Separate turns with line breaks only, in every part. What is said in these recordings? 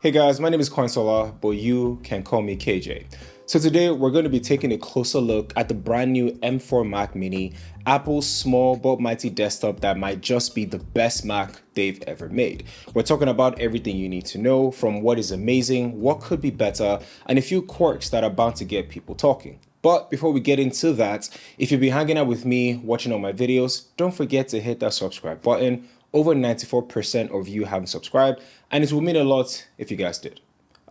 Hey guys, my name is Coinsola, but you can call me KJ. So today we're going to be taking a closer look at the brand new M4 Mac Mini, Apple's small but mighty desktop that might just be the best Mac they've ever made. We're talking about everything you need to know, from what is amazing, what could be better, and a few quirks that are bound to get people talking. But before we get into that, if you've been hanging out with me, watching all my videos, don't forget to hit that subscribe button. Over 94% of you haven't subscribed, and it will mean a lot if you guys did.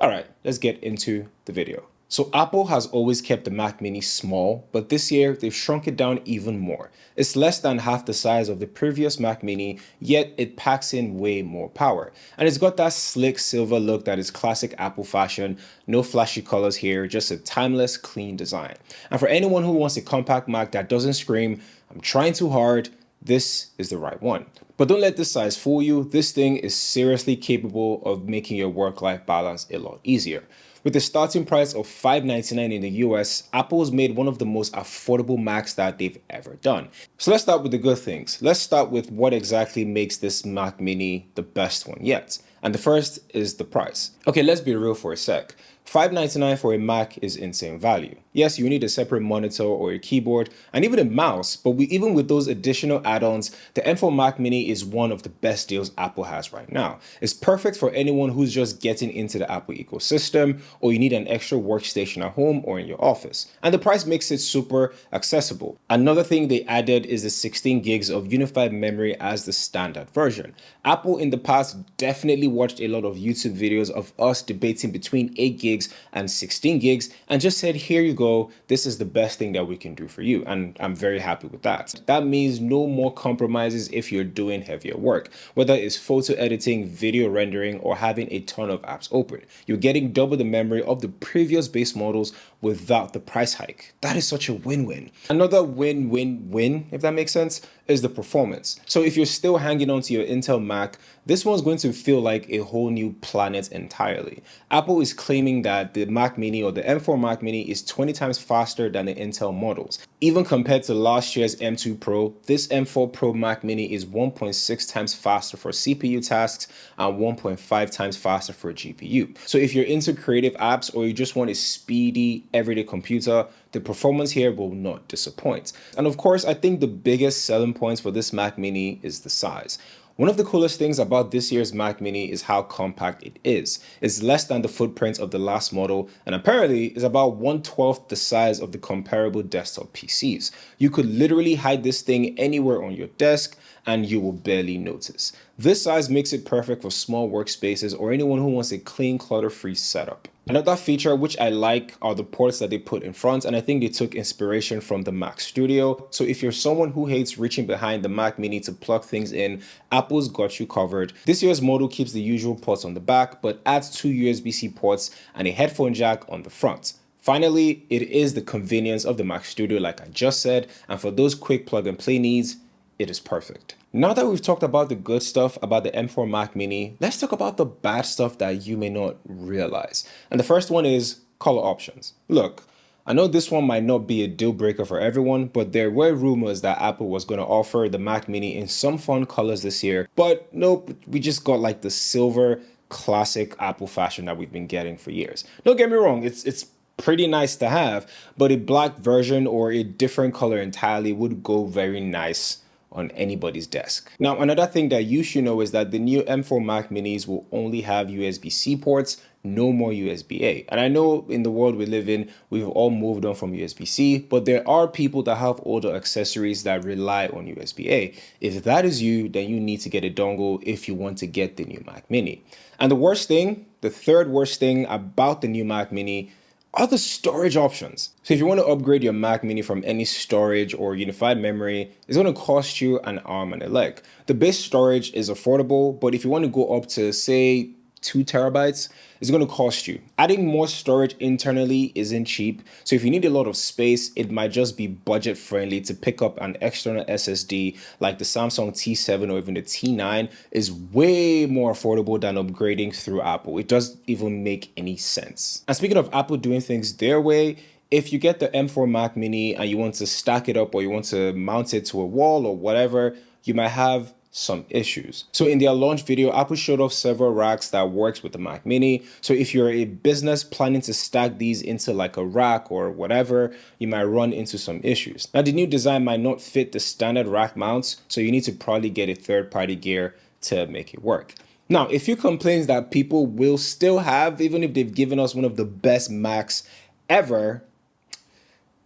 All right, let's get into the video. So Apple has always kept the Mac Mini small, but this year they've shrunk it down even more. It's less than half the size of the previous Mac Mini, yet it packs in way more power. And it's got that slick silver look that is classic Apple fashion, no flashy colors here, just a timeless, clean design. And for anyone who wants a compact Mac that doesn't scream, "I'm trying too hard," this is the right one. But don't let this size fool you. This thing is seriously capable of making your work-life balance a lot easier. With a starting price of $599 in the US, Apple's made one of the most affordable Macs that they've ever done. So let's start with the good things. Let's start with what exactly makes this Mac Mini the best one yet. And the first is the price. Okay, let's be real for a sec. $599 for a Mac is insane value. Yes, you need a separate monitor or a keyboard and even a mouse, but even with those additional add-ons, the M4 Mac Mini is one of the best deals Apple has right now. It's perfect for anyone who's just getting into the Apple ecosystem, or you need an extra workstation at home or in your office. And the price makes it super accessible. Another thing they added is the 16 gigs of unified memory as the standard version. Apple in the past definitely watched a lot of YouTube videos of us debating between 8 gigs and 16 gigs and just said, here you go, this is the best thing that we can do for you. And I'm very happy with that. That means no more compromises if you're doing heavier work, whether it's photo editing, video rendering, or having a ton of apps open. You're getting double the memory of the previous base models without the price hike. That is such a win-win. Another win-win-win, if that makes sense, is the performance. So if you're still hanging on to your Intel Mac, this one's going to feel like a whole new planet entirely. Apple is claiming that the Mac Mini or the M4 Mac Mini is 20 times faster than the Intel models. Even compared to last year's M2 Pro, this M4 Pro Mac Mini is 1.6 times faster for CPU tasks and 1.5 times faster for GPU. So if you're into creative apps or you just want a speedy, everyday computer, the performance here will not disappoint. And of course, I think the biggest selling points for this Mac Mini is the size. One of the coolest things about this year's Mac Mini is how compact it is. It's less than the footprint of the last model, and apparently is about 1/12 the size of the comparable desktop PCs. You could literally hide this thing anywhere on your desk and you will barely notice. This size makes it perfect for small workspaces or anyone who wants a clean, clutter-free setup. Another feature which I like are the ports that they put in front, and I think they took inspiration from the Mac Studio. So if you're someone who hates reaching behind the Mac Mini to plug things in, Apple's got you covered. This year's model keeps the usual ports on the back, but adds 2 USB-C ports and a headphone jack on the front. Finally, it is the convenience of the Mac Studio like I just said, and for those quick plug-and-play needs, it is perfect. Now that we've talked about the good stuff about the M4 Mac Mini, let's talk about the bad stuff that you may not realize. And the first one is color options. Look, I know this one might not be a deal breaker for everyone, but there were rumors that Apple was going to offer the Mac Mini in some fun colors this year. But nope, we just got like the silver classic Apple fashion that we've been getting for years. Don't get me wrong, it's pretty nice to have, but a black version or a different color entirely would go very nice on anybody's desk. Now, another thing that you should know is that the new M4 Mac Minis will only have USB-C ports, no more USB-A. And I know in the world we live in, we've all moved on from USB-C, but there are people that have older accessories that rely on USB-A. If that is you, then you need to get a dongle if you want to get the new Mac Mini. And the third worst thing about the new Mac Mini are the storage options. So if you want to upgrade your Mac Mini from any storage or unified memory, it's going to cost you an arm and a leg. The base storage is affordable, but if you want to go up to, say, 2 terabytes, it's going to cost you. Adding more storage internally isn't cheap, so if you need a lot of space, it might just be budget friendly to pick up an external SSD like the Samsung T7 or even the T9 is way more affordable than upgrading through Apple. It doesn't even make any sense. And speaking of Apple doing things their way, if you get the M4 Mac Mini and you want to stack it up or you want to mount it to a wall or whatever, you might have some issues. So in their launch video, Apple showed off several racks that works with the Mac Mini. So if you're a business planning to stack these into like a rack or whatever, you might run into some issues. Now the new design might not fit the standard rack mounts, so you need to probably get a third-party gear to make it work. Now, a few complaints that people will still have, even if they've given us one of the best Macs ever,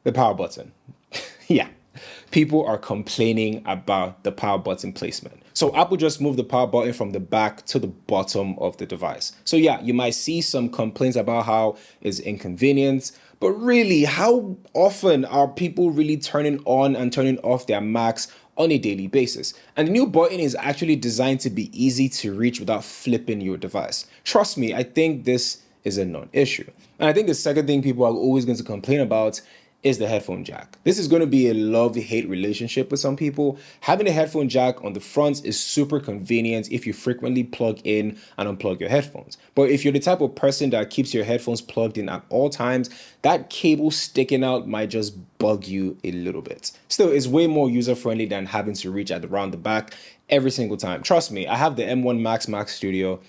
the power button. Yeah. People are complaining about the power button placement. So Apple just moved the power button from the back to the bottom of the device. So yeah, you might see some complaints about how it's inconvenient, but really, how often are people really turning on and turning off their Macs on a daily basis? And the new button is actually designed to be easy to reach without flipping your device. Trust me, I think this is a non-issue. And I think the second thing people are always going to complain about is the headphone jack. This is going to be a love-hate relationship with some people. Having a headphone jack on the front is super convenient if you frequently plug in and unplug your headphones. But if you're the type of person that keeps your headphones plugged in at all times, that cable sticking out might just bug you a little bit. Still, it's way more user-friendly than having to reach around the back every single time. Trust me, I have the M1 Mac Studio,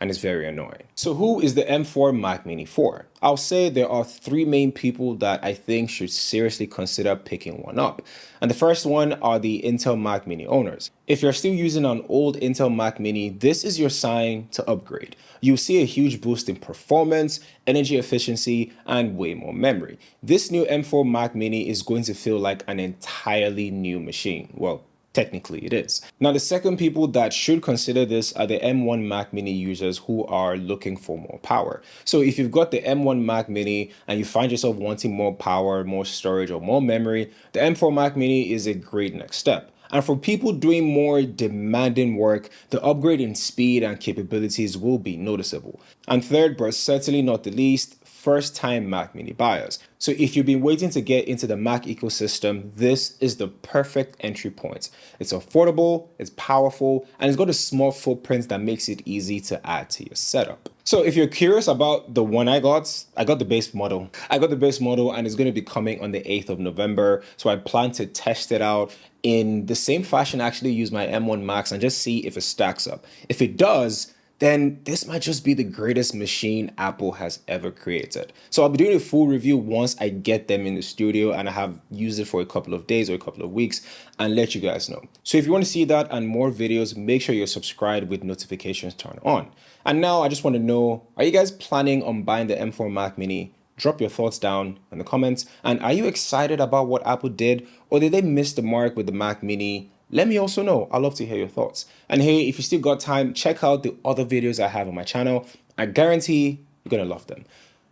and it's very annoying. So who is the M4 Mac Mini for? I'll say there are three main people that I think should seriously consider picking one up. And the first one are the Intel Mac Mini owners. If you're still using an old Intel Mac Mini, this is your sign to upgrade. You'll see a huge boost in performance, energy efficiency, and way more memory. This new M4 Mac Mini is going to feel like an entirely new machine. Well, technically it is. Now, the second people that should consider this are the M1 Mac Mini users who are looking for more power. So if you've got the M1 Mac Mini and you find yourself wanting more power, more storage, or more memory, the M4 Mac Mini is a great next step. And for people doing more demanding work, the upgrade in speed and capabilities will be noticeable. And third, but certainly not the least, first-time Mac Mini buyers. So if you've been waiting to get into the Mac ecosystem, this is the perfect entry point. It's affordable, it's powerful, and it's got a small footprint that makes it easy to add to your setup. So if you're curious about the one I got the base model. I got the base model and it's going to be coming on the 8th of November. So I plan to test it out in the same fashion, actually use my M1 Max and just see if it stacks up. If it does, then this might just be the greatest machine Apple has ever created. So I'll be doing a full review once I get them in the studio and I have used it for a couple of days or a couple of weeks and let you guys know. So if you want to see that and more videos, make sure you're subscribed with notifications turned on. And now I just want to know, are you guys planning on buying the M4 Mac Mini? Drop your thoughts down in the comments. And are you excited about what Apple did, or did they miss the mark with the Mac Mini? Let me also know. I'd love to hear your thoughts. And hey, if you still got time, check out the other videos I have on my channel. I guarantee you're going to love them.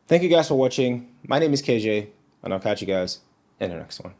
Thank you guys for watching. My name is KJ, and I'll catch you guys in the next one.